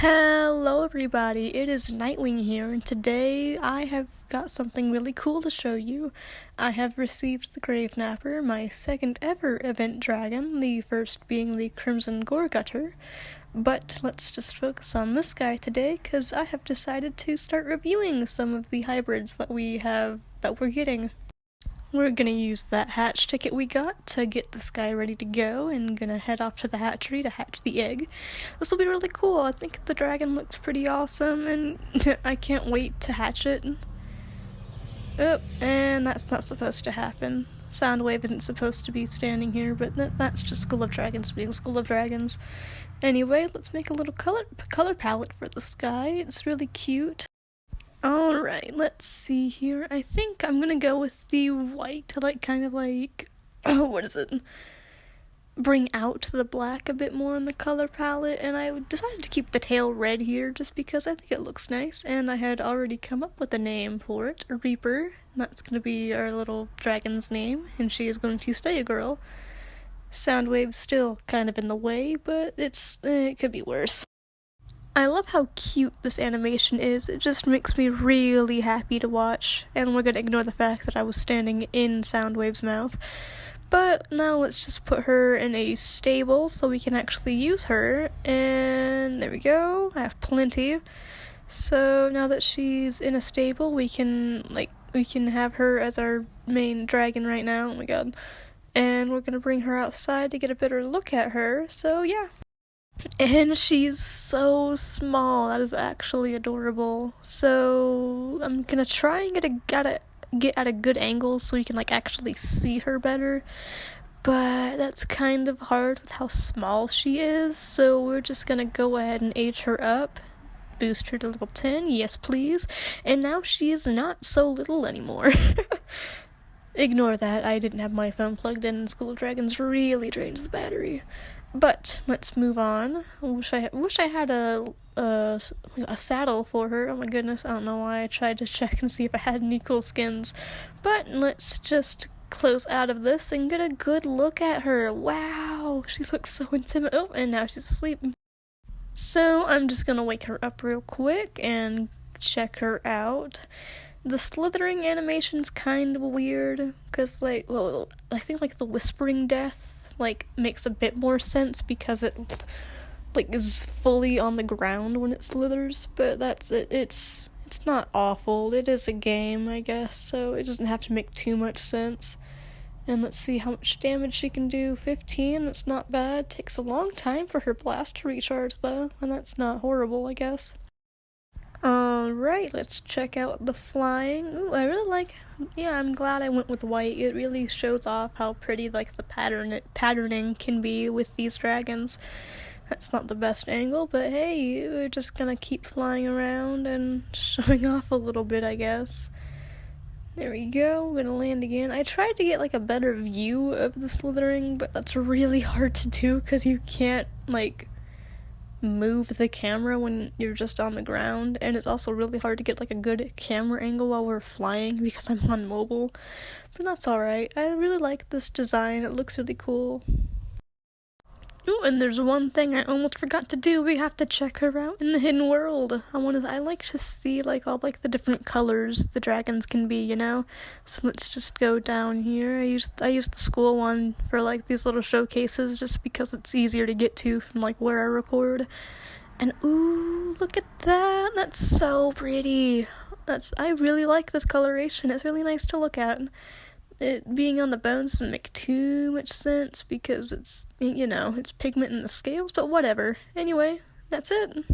Hello everybody, it is Nightwing here, and today I have got something really cool to show you. I have received the Gravenapper, my second ever event dragon, the first being the Crimson Goregutter. But let's just focus on this guy today, because I have decided to start reviewing some of the hybrids that we're getting. We're gonna use that hatch ticket we got to get this guy ready to go, and gonna head off to the hatchery to hatch the egg. This will be really cool. I think the dragon looks pretty awesome, and I can't wait to hatch it. Oh, and that's not supposed to happen. Soundwave isn't supposed to be standing here, but that's just School of Dragons being School of Dragons. Anyway, let's make a little color palette for the sky. It's really cute. Alright, let's see here. I think I'm gonna go with the white to what is it? Bring out the black a bit more in the color palette, and I decided to keep the tail red here just because I think it looks nice, and I had already come up with a name for it, Reaper. That's gonna be our little dragon's name, and she is going to stay a girl. Soundwave's still kind of in the way, but it could be worse. I love how cute this animation is. It just makes me really happy to watch, and we're gonna ignore the fact that I was standing in Soundwave's mouth. But now let's just put her in a stable so we can actually use her, and there we go. I have plenty. So now that she's in a stable, we can have her as our main dragon right now. Oh my god. And we're gonna bring her outside to get a better look at her, so yeah. And she's so small. That is actually adorable. So I'm gonna try and get at a good angle so you can actually see her better. But that's kind of hard with how small she is. So we're just gonna go ahead and age her up. Boost her to level 10, yes please. And now she is not so little anymore. Ignore that, I didn't have my phone plugged in, and School of Dragons really drains the battery. But let's move on. I wish I had a saddle for her. Oh my goodness, I don't know why I tried to check and see if I had any cool skins. But let's just close out of this and get a good look at her. Wow, she looks so intimidating. Oh, and now she's asleep. So I'm just gonna wake her up real quick and check her out. The slithering animation's kind of weird, because I think the whispering death makes a bit more sense because it is fully on the ground when it slithers, but that's it. It's not awful. It is a game, I guess, so it doesn't have to make too much sense. And let's see how much damage she can do. 15, that's not bad. Takes a long time for her blast to recharge though, and that's not horrible, I guess. Alright, let's check out the flying. Ooh, I'm glad I went with white. It really shows off how pretty the patterning can be with these dragons. That's not the best angle, but hey, we're just gonna keep flying around and showing off a little bit, I guess. There we go, we're gonna land again. I tried to get a better view of the slithering, but that's really hard to do because you can't move the camera when you're just on the ground, and it's also really hard to get a good camera angle while we're flying because I'm on mobile, but that's alright. I really like this design, it looks really cool. Oh, and there's one thing I almost forgot to do. We have to check her out in the hidden world. I like to see all the different colors the dragons can be, you know? So let's just go down here. I used the school one for these little showcases just because it's easier to get to from where I record. And ooh, look at that. That's so pretty. I really like this coloration. It's really nice to look at. It being on the bones doesn't make too much sense because it's pigment in the scales, but whatever. Anyway, that's it.